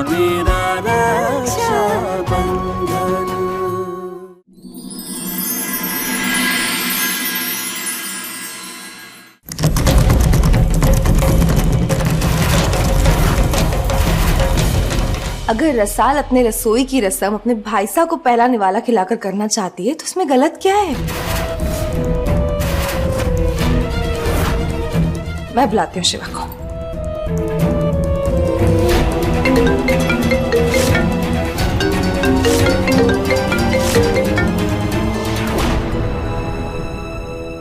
मेरा रक्षाबंधन। अगर रसाल अपने रसोई की रस्म अपने भाई साहब को पहला निवाला खिलाकर करना चाहती है तो उसमें गलत क्या है? मैं बुलाती हूँ शिवा को।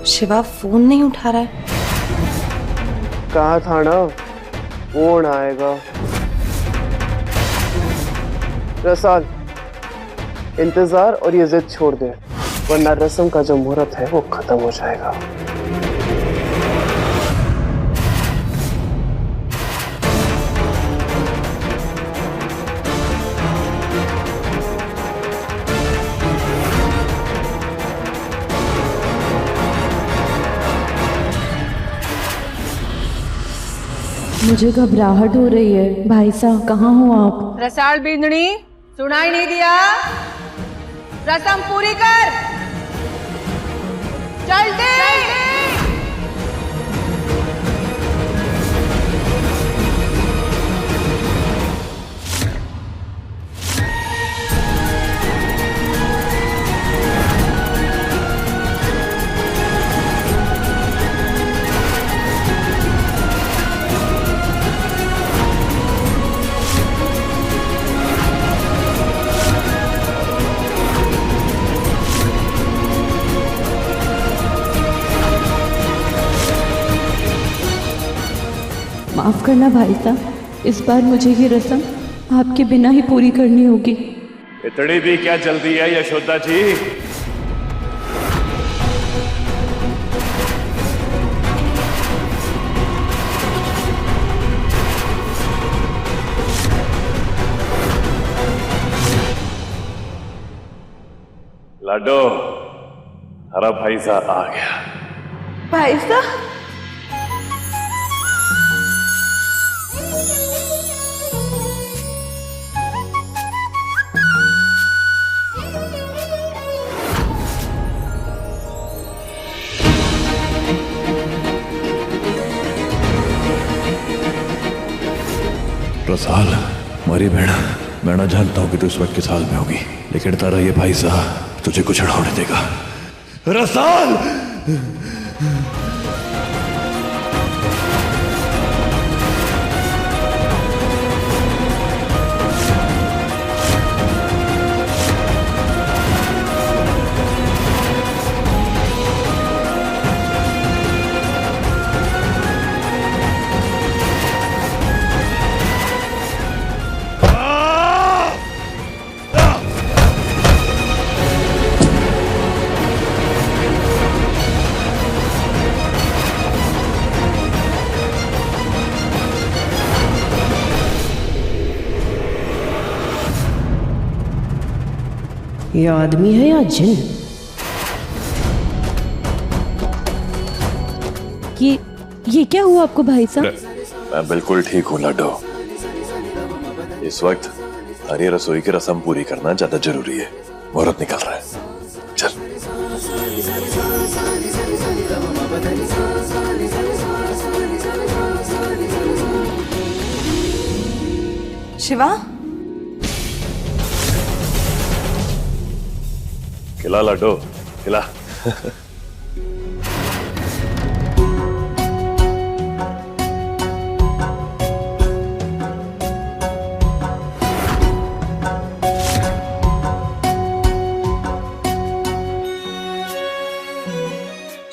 शिवा फोन नहीं उठा रहा है। कहा था ना फोन आएगा। रसाल, इंतजार और ये जिद छोड़ दे, वरना रस्म का जो मुहूर्त है वो खत्म हो जाएगा। मुझे घबराहट हो रही है। भाई साहब कहाँ हो आप? रसाल बिंदनी, सुनाई नहीं दिया? रस्म पूरी कर, जल्दी। माफ करना भाई साहब, इस बार मुझे ये रस्म आपके बिना ही पूरी करनी होगी। इतनी भी क्या जल्दी है यशोदा जी? लाडो, हरा भाई साहब आ गया। भाई साहब, रसाल, मारी बहना, मैं ना जानता हूं कि तू इस वक्त किस हाल में होगी, लेकिन तारा ये भाई साहब तुझे कुछ ना होने देगा। रसाल! ये आदमी है या जिन? ये क्या हुआ आपको भाई साहब? मैं बिल्कुल ठीक हूँ लाडो। इस वक्त हरी रसोई की रस्म पूरी करना ज्यादा जरूरी है। मुहूर्त निकल रहा है, चल। शिवा, खिला लाडो, खिला।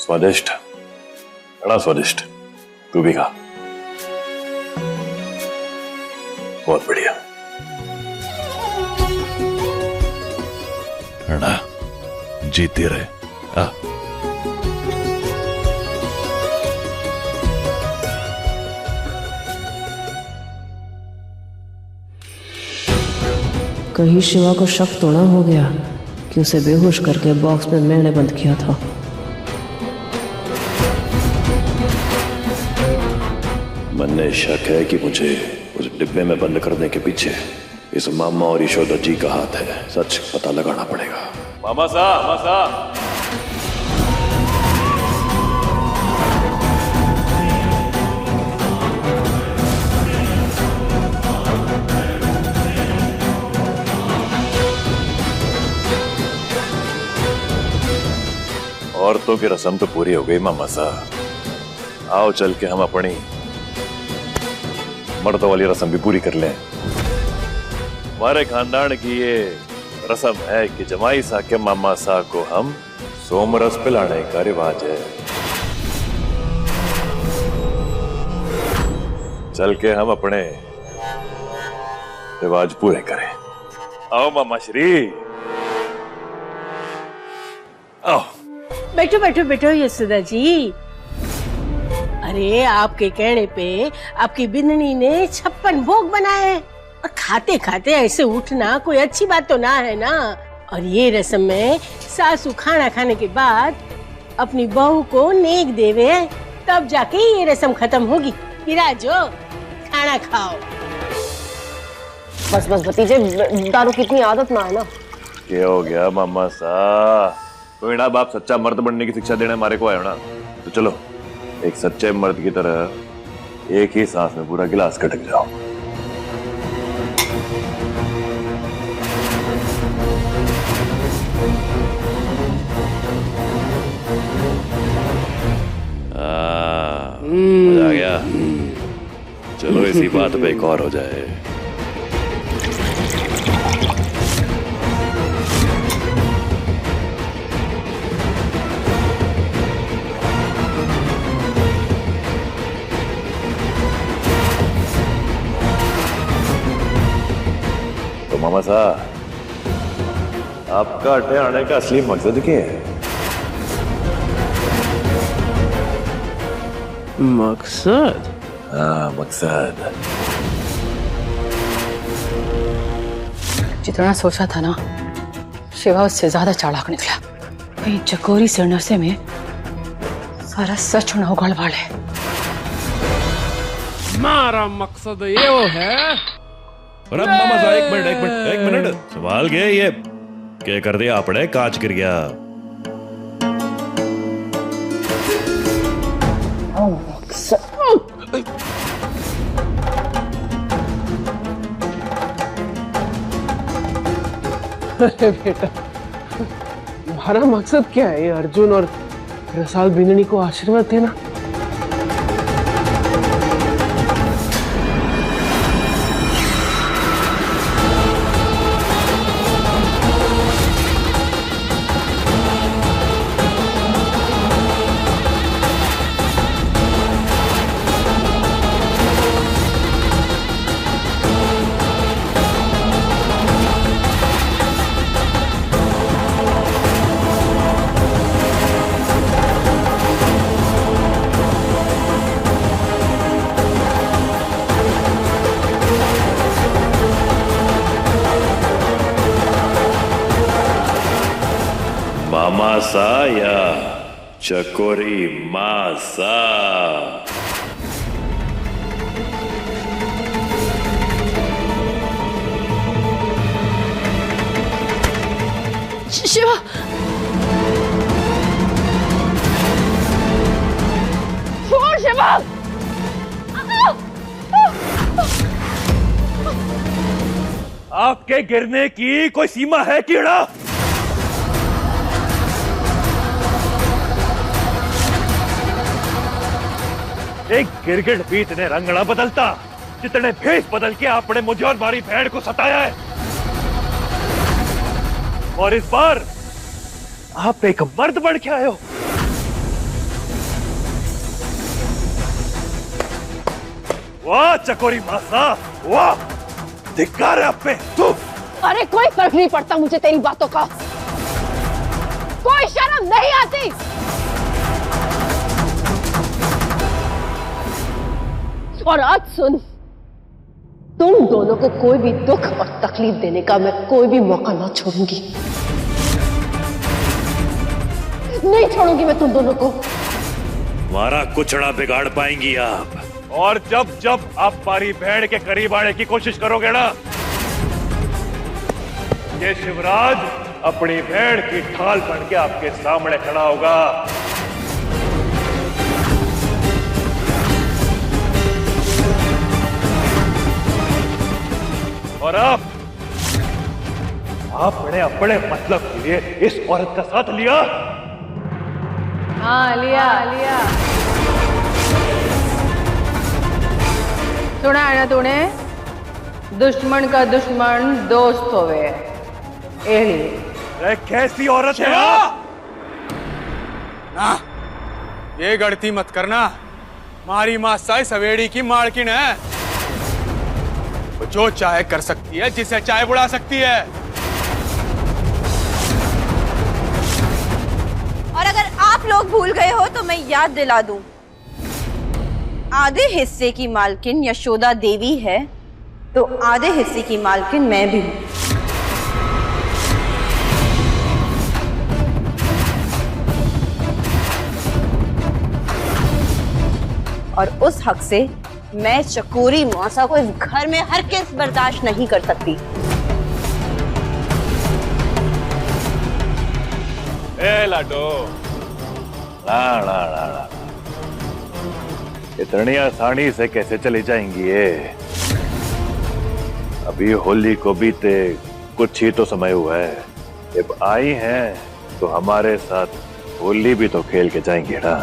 स्वादिष्ट, बड़ा स्वादिष्ट। तू भी खा। बहुत बढ़िया। ना जीते रहे। कहीं शिवा को शक तो ना हो गया कि उसे बेहोश करके बॉक्स में मैंने बंद किया था। मन में शक है कि मुझे उस डिब्बे में बंद करने के पीछे इस मामा और यशोदा जी का हाथ है। सच पता लगाना पड़ेगा। मामा साहब औरतों की रस्म तो पूरी हो गई मामा साहब। आओ चल के हम अपनी मर्दों वाली रस्म भी पूरी कर लें। हमारे खानदान की ये रस्म है कि जमाई साहब के मामा साहब को हम सोमरस पिलाने का रिवाज है। चल के हम अपने रिवाज पूरे करें। आओ मामा श्री, आओ। बैठो बैठो बैठो यशोदा जी। अरे आपके कहने पे आपकी बिन्नी ने 56 भोग बनाए और खाते खाते ऐसे उठना कोई अच्छी बात तो ना है ना। और ये रस्म में सासू खाना खाने के बाद अपनी बहू को नेक देवे तब जाके ये रस्म खत्म होगी। विराजो खाना खाओ। बस बस भतीजे, दारू की इतनी आदत ना है ना। क्या हो गया मामा साहब? तो इना बाप सच्चा मर्द बनने की शिक्षा देने हमारे को आयो ना, तो चलो एक सच्चे मर्द की तरह एक ही सांस में पूरा गिलास कटक जाओ। मजा आ गया। चलो इसी बात पे एक और हो जाए। मामा साहब, आपका अटे आने का असली मकसद क्या है? मकसद? हाँ, मकसद। जितना सोचा था ना, शिवा उससे ज्यादा चालाक निकला। कहीं चकोरी से नशे में सारा सच न उगल वाले। हमारा मकसद ये वो है। अरे मामा साहब, एक मिनट सवाल गया ये क्या कर दिया आपने? कांच गिर गया। अरे बेटा, तुम्हारा मकसद क्या है? ये अर्जुन और रसाल बिंदनी को आशीर्वाद देना? मासा या चकोरी मासा? शिवा, छोड़ शिवा। आपके गिरने की कोई सीमा है कीड़ा? एक गिरगिट भी इतने रंग न बदलता जितने भेष बदल के आपने मुझे और हमारी भेड़ को सताया है। और इस बार आप एक मर्द बन के आए हो। वाह चकोरी मासा, वाह, धिक्कार है आप पे। तू अरे कोई फर्क नहीं पड़ता मुझे तेरी बातों का। कोई शर्म नहीं आती। और आज सुन, तुम दोनों को कोई भी दुख और तकलीफ देने का मैं कोई भी मौका ना छोड़ूंगी। नहीं छोड़ूंगी मैं तुम दोनों को। हमारा कुछ ना बिगाड़ पाएंगी आप। और जब जब आप हमारी बहन के करीब आने की कोशिश करोगे ना, ये शिवराज अपनी बहन की ढाल बन के आपके सामने खड़ा होगा। और आपने अपने मतलब के लिए इस औरत का साथ लिया। हाँ लिया। सुना है ना तूने, दुश्मन का दुश्मन दोस्त होवे। अरे कैसी औरत है ना, ये गलती मत करना। मारी माँ साई सवेड़ी की मालकिन है, वो जो चाहे कर सकती है, जिसे चाहे बुला सकती है। और अगर आप लोग भूल गए हो तो मैं याद दिला दूं, आधे हिस्से की मालकिन यशोदा देवी है तो आधे हिस्से की मालकिन मैं भी हूं। और उस हक से मैं चकोरी मौसा को इस घर में हर किस बर्दाश्त नहीं कर सकती। ए लाडो, ला। इतनी आसानी से कैसे चली जाएंगी ये? अभी होली को बीते कुछ ही तो समय हुआ है। जब आई हैं तो हमारे साथ होली भी तो खेल के जाएंगे ना।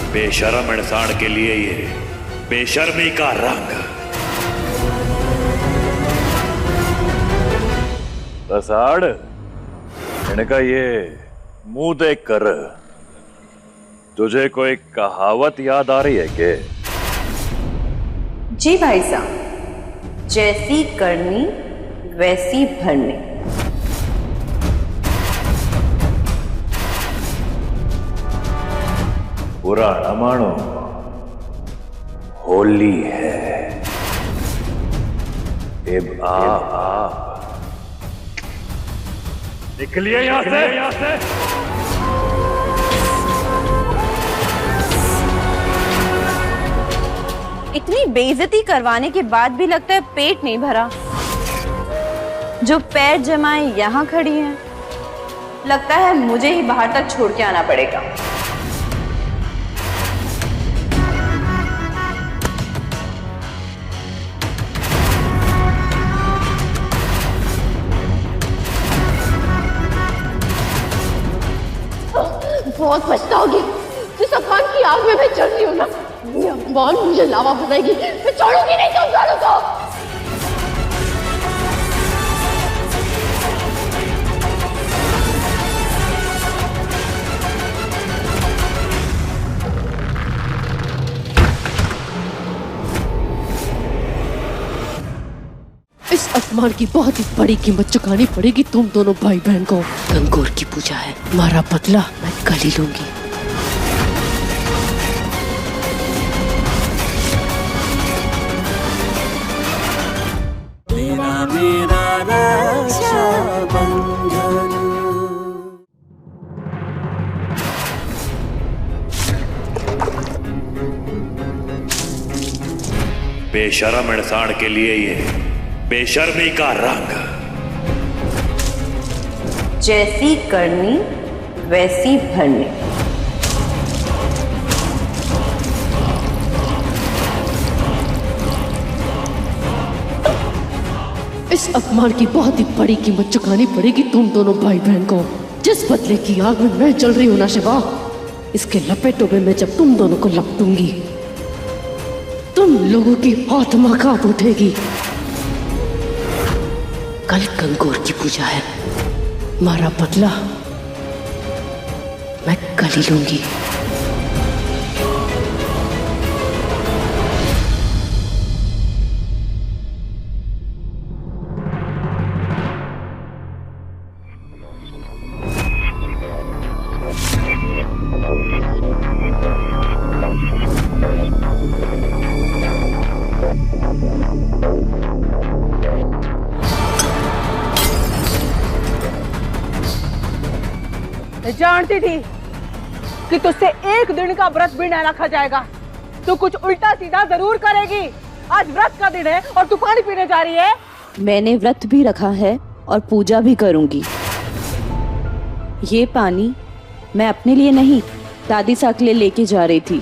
बेशर्म इंसान के लिए ये बेशर्मी का रंग। रसाड़, इनका ये मुंह देख कर तुझे कोई कहावत याद आ रही है क्या? जी भाई साहब, जैसी करनी वैसी भरनी। बुरा न मानो, होली है। अब आप निकलिए यहां से। इतनी बेइज्जती करवाने के बाद भी लगता है पेट नहीं भरा। जो पैर जमाए यहां खड़ी हैं, लगता है मुझे ही बाहर तक छोड़ के आना पड़ेगा। बहुत पछताओगी। जिस अफवान की आग में मैं चल रही हूँ ना, ये अफवान मुझे लावा बनाएगी। मैं छोड़ूंगी नहीं तुम दोनों को। इस अपमान की बहुत ही बड़ी कीमत चुकानी पड़ेगी तुम दोनों भाई बहन को। गंगोर की पूजा है, तुम्हारा बदला मैं कल ही लूंगी। बेशर्म इंसान के लिए ये बेशर्मी का रंग। जैसी करनी वैसी भरनी। इस अपमान की बहुत ही बड़ी कीमत चुकानी पड़ेगी तुम दोनों भाई बहन को। जिस बदले की आग में मैं जल रही हूं ना शिवा, इसके लपेटों में मैं जब तुम दोनों को लपटूंगी, तुम लोगों की आत्मा कांप उठेगी। कल गंगौर की पूजा है, मारा बदला मैं कल ही लूंगी। मैं जानती थी कि तुझसे एक दिन का व्रत भी न रखा जाएगा। तू कुछ उल्टा सीधा जरूर करेगी। आज व्रत का दिन है और तू पानी पीने जा रही है। मैंने व्रत भी रखा है और पूजा भी करूंगी। ये पानी मैं अपने लिए नहीं, दादी साहब के लिए लेके जा रही थी।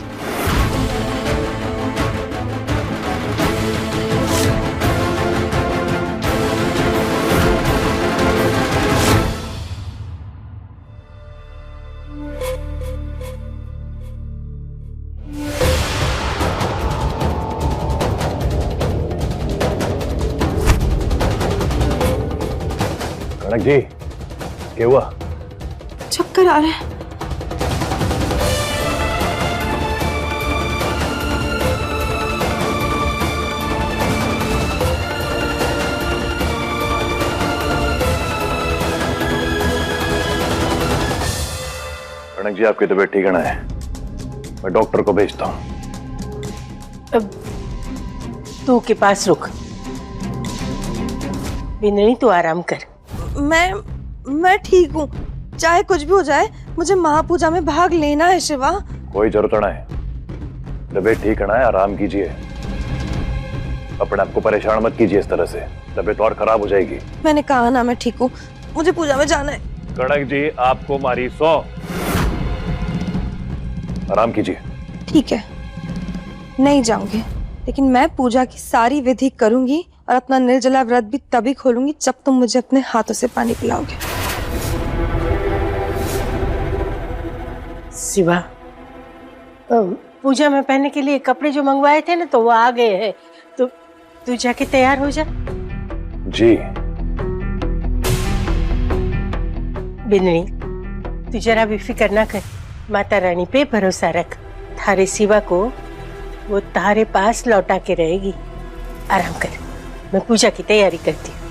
कनक जी, क्या हुआ? चक्कर आ रहे हैं। कनक जी, आपकी तबीयत ठीक है? मैं डॉक्टर को भेजता हूँ। अब तू के पास रुक, बिंदनी तू आराम कर। मैं ठीक हूँ, चाहे कुछ भी हो जाए, मुझे महापूजा में भाग लेना है शिवा। कोई जरूरत ना है, तबीयत ठीक है ना, आराम कीजिए। अपने आप को परेशान मत कीजिए इस तरह से, तबीयत और खराब हो जाएगी। मैंने कहा ना मैं ठीक हूँ, मुझे पूजा में जाना है। कनक जी, आपको मारी 100। आराम कीजिए। ठीक है, नहीं जाऊंगी, लेकिन मैं पूजा की सारी विधि करूंगी और अपना निर्जला व्रत भी तभी खोलूंगी जब तुम मुझे अपने हाथों से पानी पिलाओगे। शिवा, पूजा में पहनने के लिए कपड़े जो मंगवाए थे ना, तो वो आ गए हैं। तो तू जाके तैयार हो जा। जी। बिंदनी, तू जरा भी फिक्र ना कर, माता रानी पे भरोसा रख। थारे शिवा को वो तारे पास लौटा के रहेगी। आराम कर, मैं पूजा की तैयारी करती हूँ।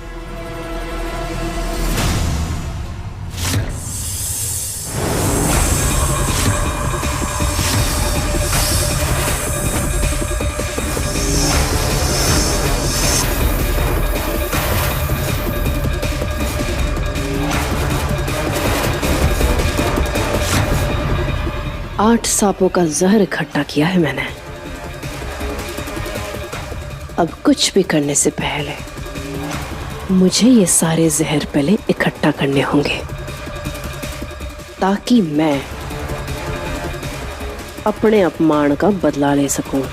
आठ सांपों का जहर इकट्ठा किया है मैंने। अब कुछ भी करने से पहले मुझे ये सारे जहर पहले इकट्ठा करने होंगे, ताकि मैं अपने अपमान का बदला ले सकूं।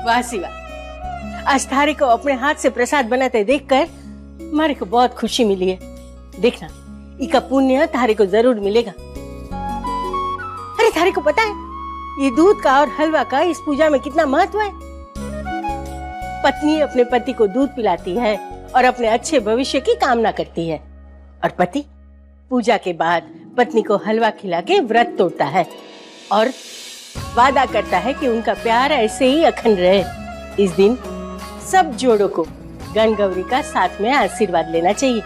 वाह शिवा, आज थारे को अपने हाथ से प्रसाद बनाते देखकर मारे को बहुत खुशी मिली है। देखना, इसका पुण्य थारे को जरूर मिलेगा। अरे थारे को पता है ये दूध का और हलवा का इस पूजा में कितना महत्व है? पत्नी अपने पति को दूध पिलाती है और अपने अच्छे भविष्य की कामना करती है, और पति पूजा के बाद पत्नी को हलवा खिला के व्रत तोड़ता है और वादा करता है कि उनका प्यार ऐसे ही अखंड रहे। इस दिन सब जोड़ों को गणगौरी का साथ में आशीर्वाद लेना चाहिए।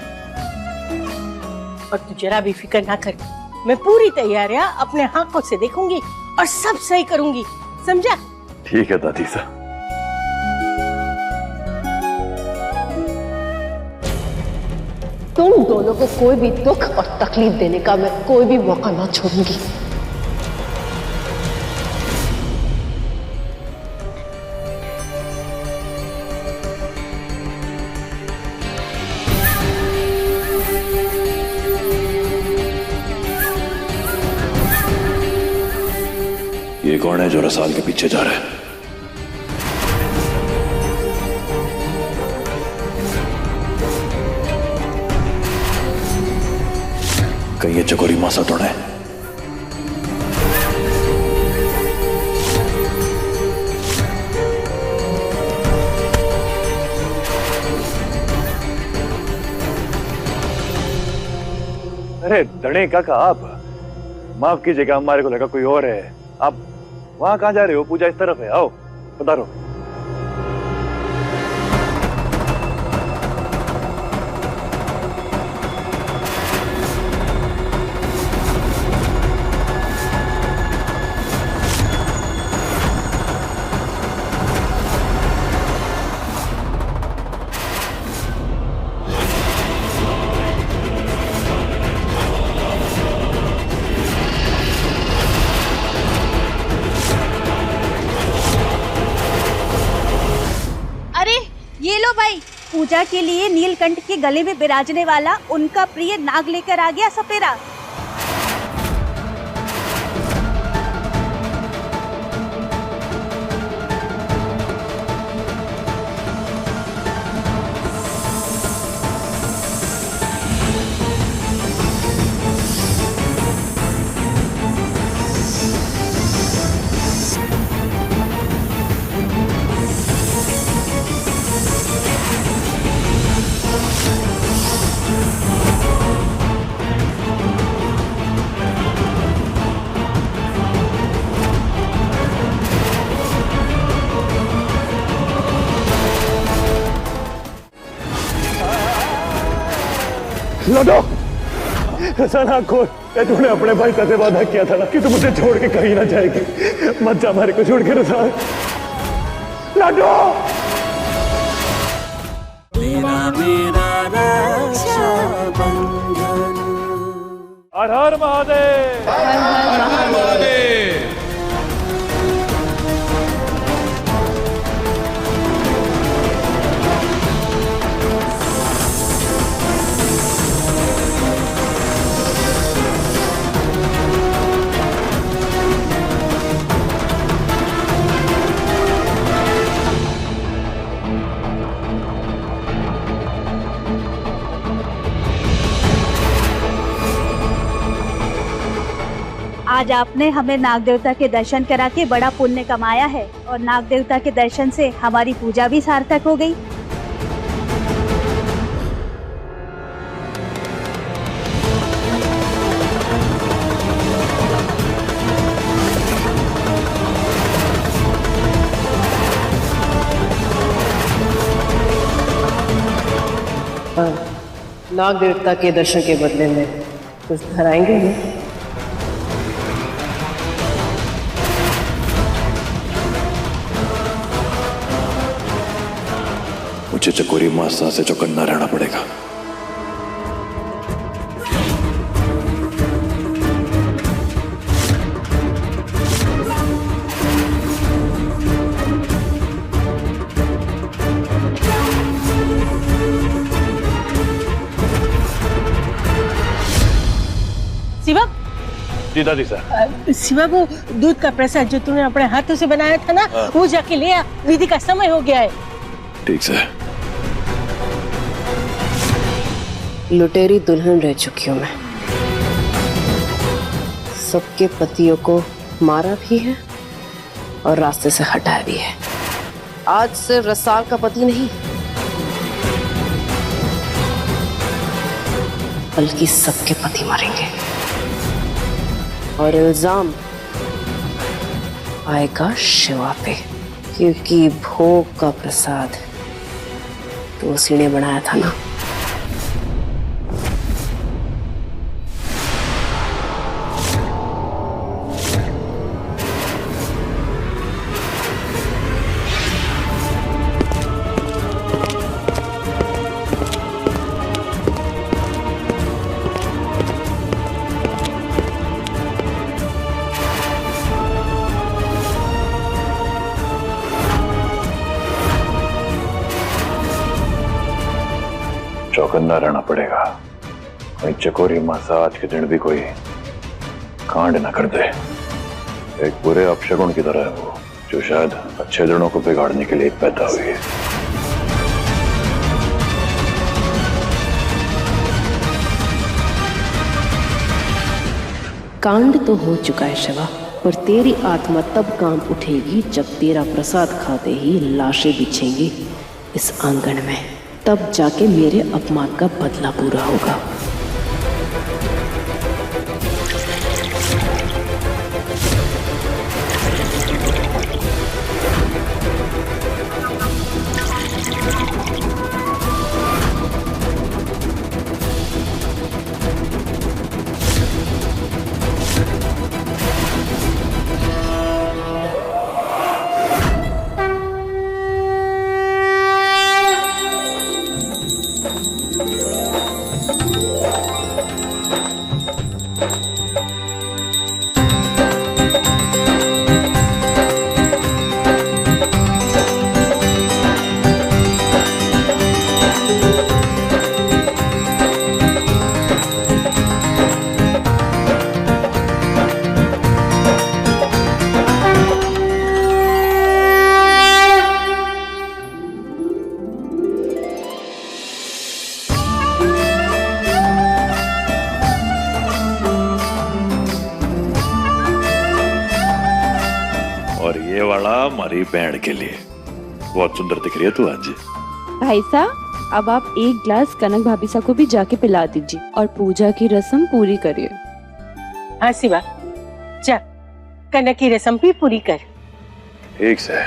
और तू जरा भी फिक्र ना कर, मैं पूरी तैयारियां अपने आंखों से देखूंगी और सब सही करूंगी, समझा? ठीक है दादी साहब। तुम दोनों को कोई भी दुख और तकलीफ देने का मैं कोई भी मौका ना छोड़ूंगी। ये कौन है जो रसाल के पीछे जा रहा है? कहीं ये चकोरी मासा तो है? अरे धने काका, आप माफ कीजिएगा, हमारे को लगा कोई और है। आप वहां कहां जा रहे हो? पूजा इस तरफ है, आओ पधारो। ये लो भाई, पूजा के लिए नीलकंठ के गले में विराजने वाला उनका प्रिय नाग लेकर आ गया सपेरा। लौटो, रसाना खोल। तूने अपने भाई से वादा किया था ना कि तू मुझे छोड़ के कहीं ना जाएगी। मत जा हमारे को छोड़ के रसाल। लौटो। हर हर महादेव। हर हर महादेव। आज आपने हमें नाग देवता के दर्शन करा के बड़ा पुण्य कमाया है और नाग देवता के दर्शन से हमारी पूजा भी सार्थक हो गई। नाग देवता के दर्शन के बदले में कुछ धराएंगे ना? मुझे चकोरी मासा से चौकन्ना रहना पड़ेगा। शिवा। जी दादी साहब। शिवा, वो दूध का प्रसाद जो तूने अपने हाथों से बनाया था ना, वो जाके ले आ, विधि का समय हो गया है। ठीक से। लुटेरी दुल्हन रह चुकी हूँ मैं। सबके पतियों को मारा भी है और रास्ते से हटाया भी है। आज सिर्फ रसाल का पति नहीं, बल्कि सबके पति मरेंगे और इल्जाम आएगा शिवा पे, क्योंकि भोग का प्रसाद तो उसी ने बनाया था ना। चौकन्ना रहना पड़ेगा, कहीं चकोरी मासा आज के दिन भी कोई कांड न कर दे। एक बुरे अपशगुन की तरह है वो, जो शायद अच्छे दिनों को बिगाड़ने के लिए पैदा हुई है। कांड तो हो चुका है शिवा, पर तेरी आत्मा तब कांप उठेगी जब तेरा प्रसाद खाते ही लाशें बिछेंगी इस आंगन में। तब जाके मेरे अपमान का बदला पूरा होगा। हमारी बहन के लिए बहुत सुंदर दिख रही है तू आज। भाई साहब, अब आप एक ग्लास कनक भाभी सा को भी जाके पिला दीजिए और पूजा की रस्म पूरी करिए। हाँ शिवा, जा कनक की रस्म भी पूरी कर। ठीक से।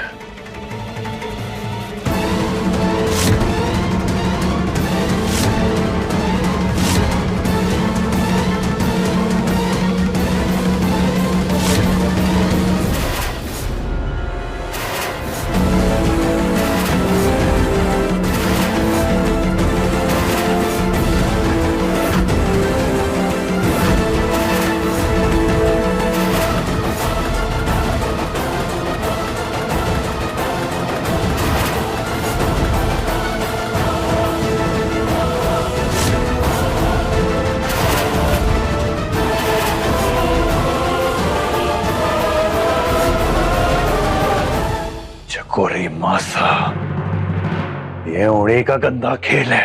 चकोरी मासा, ये उड़ी का गंदा खेल है।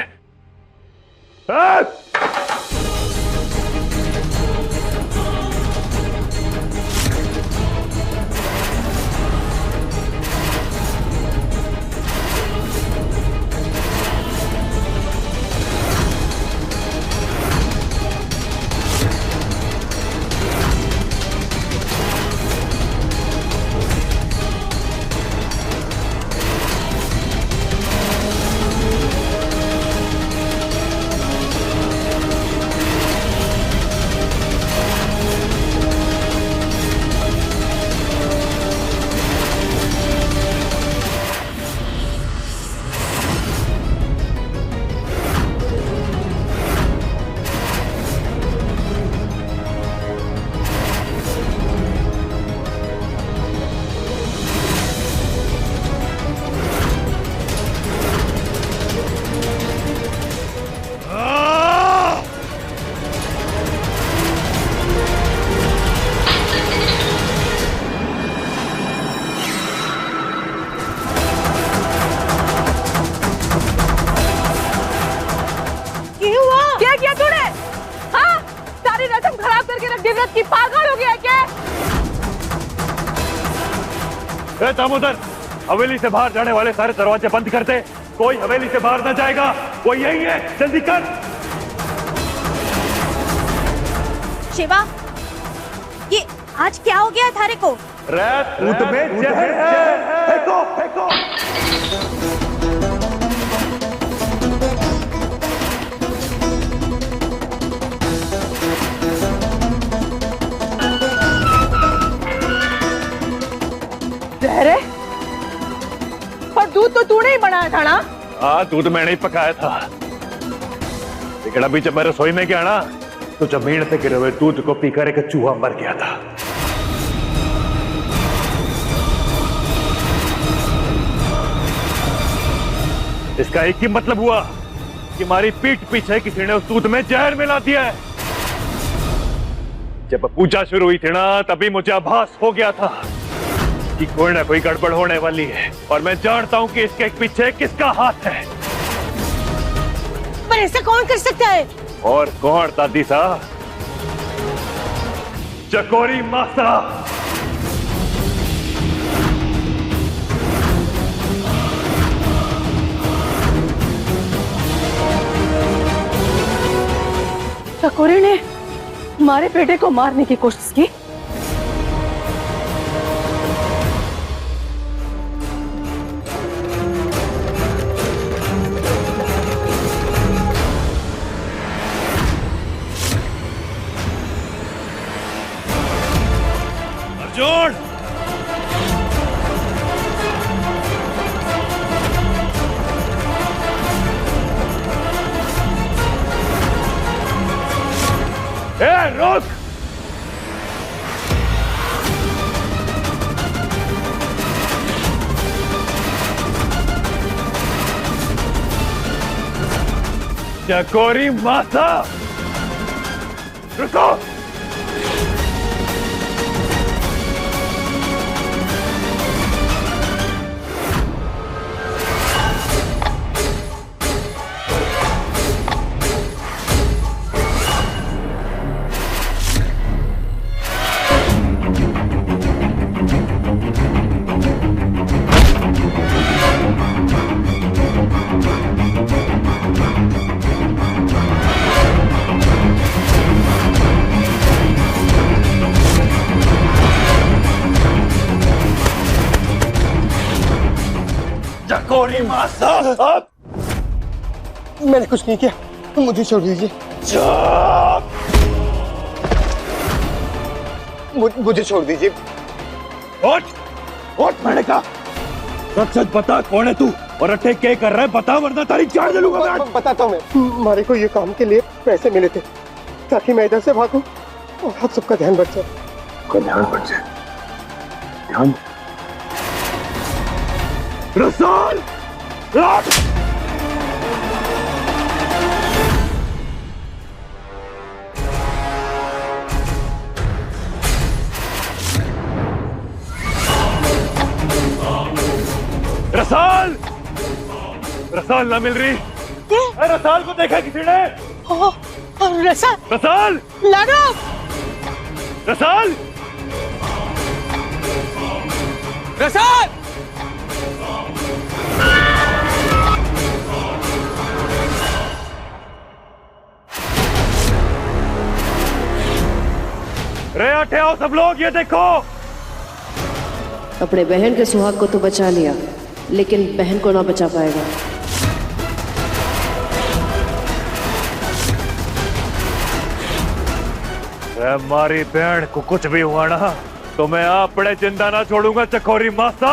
की पागल हो गया क्या? दामोदर, हवेली से बाहर जाने वाले सारे दरवाजे बंद कर दे। कोई हवेली से बाहर ना जाएगा, वो यही है, जल्दी कर। शिवा, ये आज क्या हो गया थारे को? दूध में जहर है, फेंको फेंको। जहर? और दूध तो तूने ही बनाया था ना? हाँ, दूध मैंने ही पकाया था, लेकिन अभी जब मैं रसोई में गया ना, तो जमीन पे गिरे हुए दूध को पीकर एक चूहा मर गया था। इसका एक ही मतलब हुआ कि हमारी पीठ पीछे किसी ने उस दूध में जहर मिला दिया है। जब पूजा शुरू हुई थी ना, तभी मुझे आभास हो गया था कि कोई ना कोई गड़बड़ होने वाली है, और मैं जानता हूं कि इसके पीछे किसका हाथ है। पर ऐसा कौन कर सकता है? और कौन दादी सा? चकोरी मासा। चकोरी ने हमारे बेटे को मारने की कोशिश की। अर्जुन, रुक। चकोरी माता, रुको। चकोरी माता, मैंने कुछ नहीं किया, मुझे छोड़ दीजिए। मुझे छोड़ दीजिए। उठ, उठ मैंने कहा। सच सच बता, कौन है तू और अट्ठे क्या कर रहा है? बता, वरना तारी जान ले लूंगा मैं। बताता हूँ मैं। मारे को ये काम के लिए पैसे मिले थे ताकि मैं इधर से भागूं और आप सबका ध्यान बच जाए। ध्यान बच जाए? ध्यान? रसाल, रसाल, रसाल ना मिल रही। रसाल को देखा किसी ने? रसाल, रसाल, लाडो, रसाल, रसाल। रे अठे आओ सब लोग, ये देखो। अपने बहन के सुहाग को तो बचा लिया, लेकिन बहन को ना बचा पाएगा। हमारी बहन को कुछ भी हुआ ना तो मैं अपने जिंदा ना छोड़ूंगा चकोरी मासा।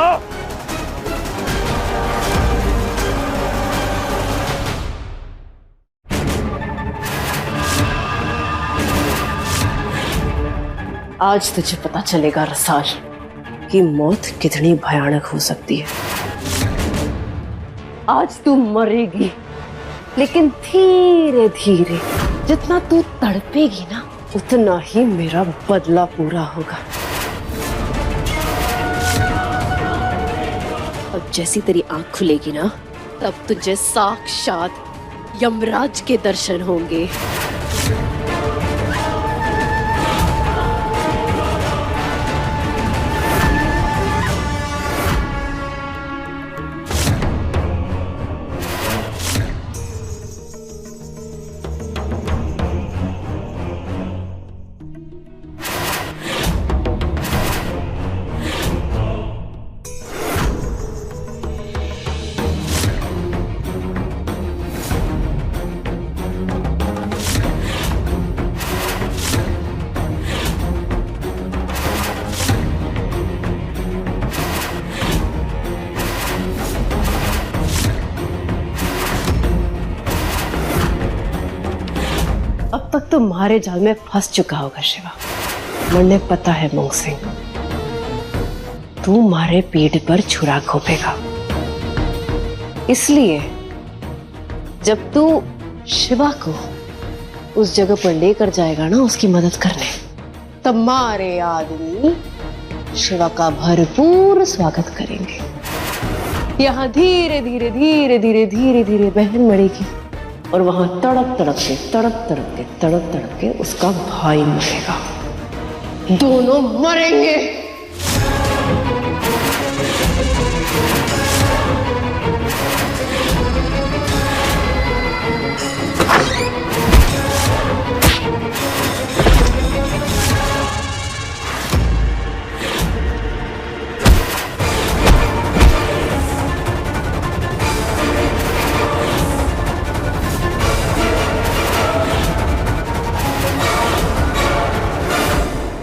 आज तुझे पता चलेगा रसाल कि मौत कितनी भयानक हो सकती है। आज तू मरेगी, लेकिन धीरे धीरे। जितना तू तड़पेगी ना, उतना ही मेरा बदला पूरा होगा। अब जैसी तेरी आंख खुलेगी ना, तब तुझे साक्षात यमराज के दर्शन होंगे। अब तक तो मारे जाल में फंस चुका होगा शिवा। मुझे पता है मूंग सिंह, तू मारे पीठ पर छुरा घोंपेगा। इसलिए जब तू शिवा को उस जगह पर लेकर जाएगा ना उसकी मदद करने, तब हमारे आदमी शिवा का भरपूर स्वागत करेंगे। यहाँ धीरे धीरे धीरे धीरे धीरे धीरे बहन मरेगी और वहां तड़प तड़प के उसका भाई मरेगा। दोनों मरेंगे।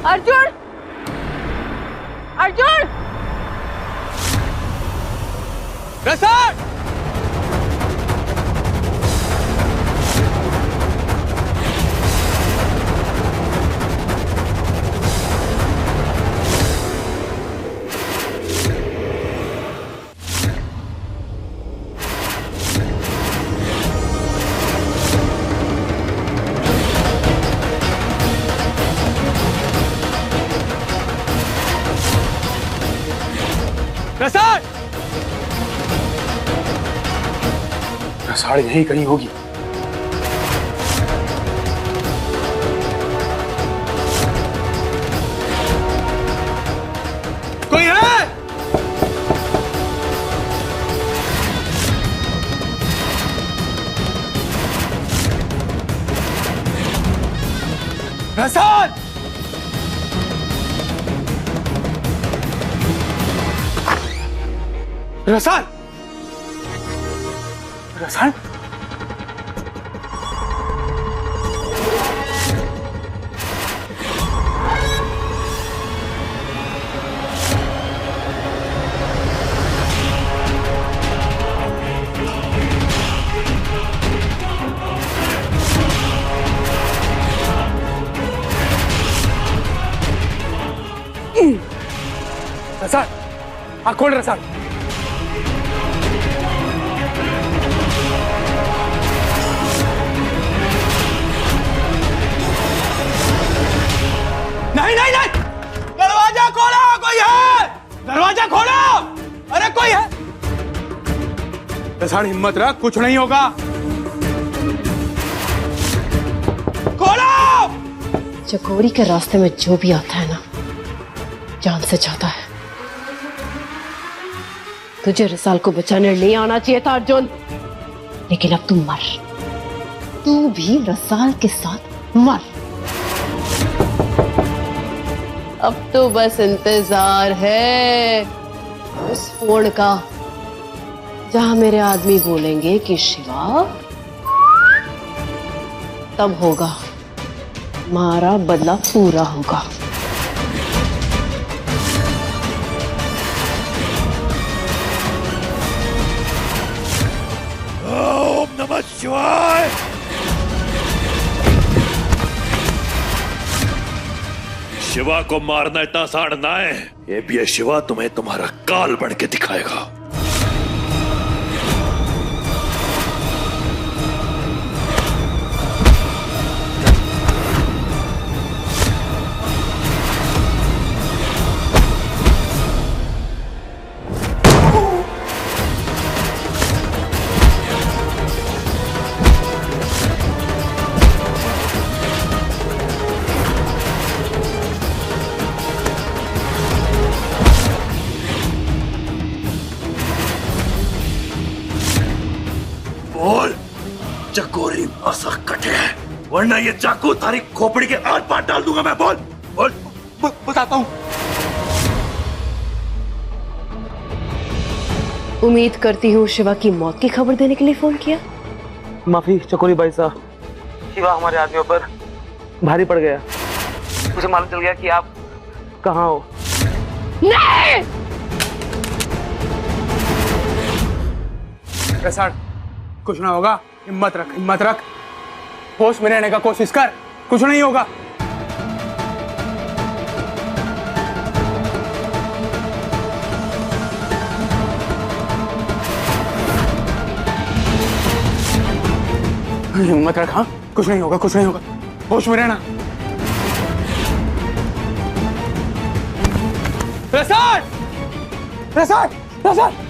अर्जुन! अर्जुन! रसाल! रसाल! रसाल यहीं कहीं होगी। कोई है? रसाल! रसाल! रसाल! रसाल! आँख खोल रसाल! नहीं नहीं नहीं, दरवाजा खोलो, कोई है, दरवाजा खोलो, अरे कोई है। रसाल हिम्मत रख, कुछ नहीं होगा, खोलो। चकोरी के रास्ते में जो भी आता है ना जान से जाता है। तुझे रसाल को बचाने नहीं आना चाहिए था अर्जुन, लेकिन अब तू मर, तू भी रसाल के साथ मर। अब तो बस इंतजार है उस फोन का जहां मेरे आदमी बोलेंगे कि शिवा, तब होगा हमारा बदला पूरा होगा। ओम नमः शिवाय। शिवा को मारना इतना आसान ना है, ये भी है शिवा तुम्हें तुम्हारा काल बन के दिखाएगा। बोल चकोरी मासा कटे है, वरना ये चाकू तारी खोपड़ी के आर पार डाल दूंगा मैं। बोल बोल। बताता हूँ। उम्मीद करती हूँ शिवा की मौत की खबर देने के लिए फोन किया। माफी चकोरी भाई साहब, शिवा हमारे आदमियों पर भारी पड़ गया। मुझे मालूम चल गया कि आप कहाँ हो। नहीं! रसाल, कुछ ना होगा, हिम्मत रख, हिम्मत रख, होश में रहने का कोशिश कर, कुछ नहीं होगा। हिम्मत रख, हाँ कुछ नहीं होगा, कुछ नहीं होगा, होश में रहना। प्रसाद, प्रसाद, प्रसाद।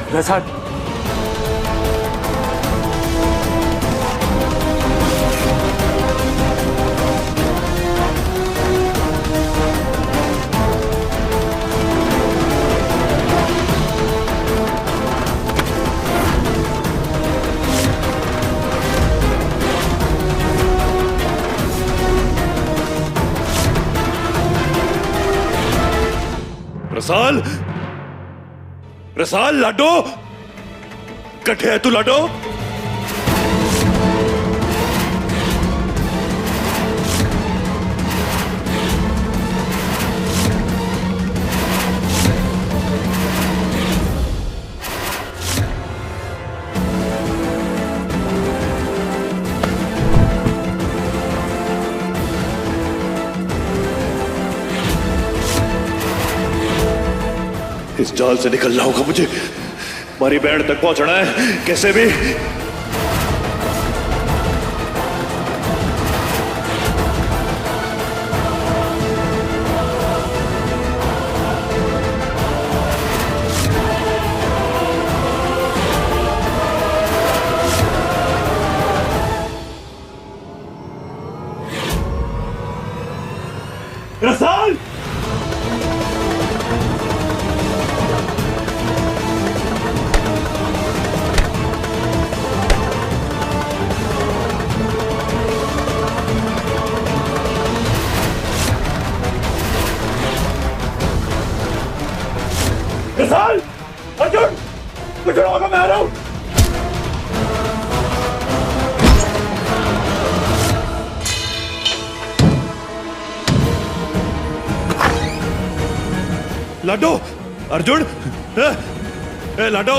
प्रसाद, रसाल, रसाल, लाडो कट्ठे है तू लाडो? इस जाल से निकलना होगा मुझे, हमारी बैंड तक पहुंचना है कैसे भी। रसाल, रसाल, अर्जुन, कुछ होगा, मैं आ रहा हूं। लाडो, अर्जुन, लाडो,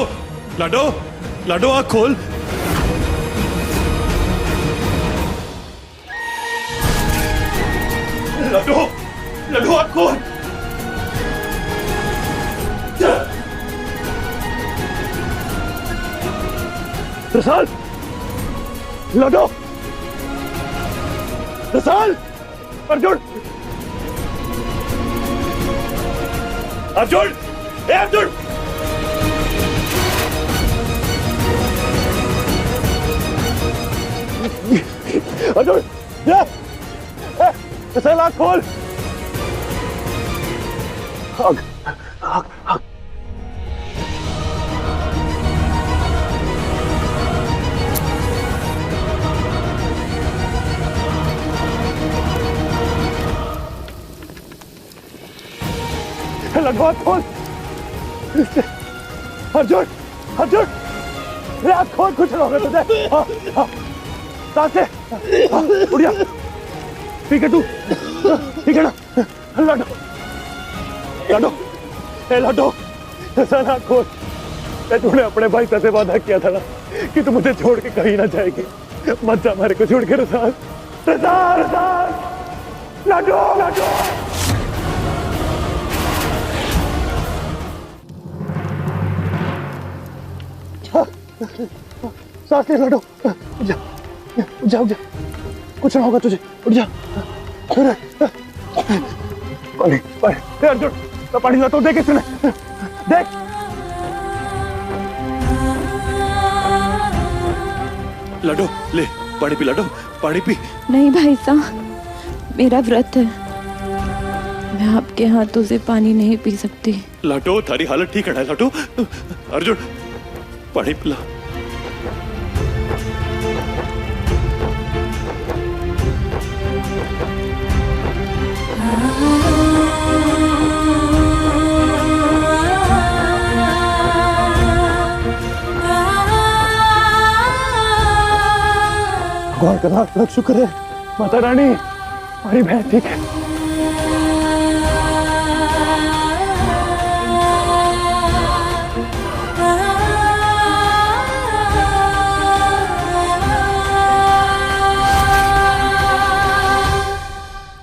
लाडो, लाडो आँख खोल। लाडो, लाडो आँख खोल। रसाल, लाडो, रसाल, अर्जुन, अर्जुन, ए अर्जुन, अर्जुन, रसाल आँख खोल। आग, आग, आग। लगवा खोल। अर्जुन, अर्जुन, आँख खोल, कुछ नहीं होगा तुझे। हाँ, हाँ, सांस ले, उठ जा। ठीक है तू, ठीक है ना? लाडो, लाडो, ए लाडो, ऐसा आँख खोल। तूने अपने भाई से वादा किया था ना कि तू मुझे छोड़ के कहीं ना जाएगी। मत जा हमारे को छोड़ के। रसाल, रसाल, रसाल, लाडो, लाडो। सांस ले लाडो, उठ जा, उठ जा, उठ जा, कुछ ना होगा तुझे, उठ जा। पानी, पानी, अर्जुन, पानी लाता हूँ, देख इसने, देख। लाडो, ले पानी पी, लाडो, पानी पी। नहीं भाई साहब, मेरा व्रत है, मैं आपके हाथों से पानी नहीं पी सकती। लाडो, थारी हालत ठीक है ना लाडो? अर्जुन, पानी पिला। भगवान का लाख लाख शुक्र है, माता रानी, हमारी बहन ठीक है।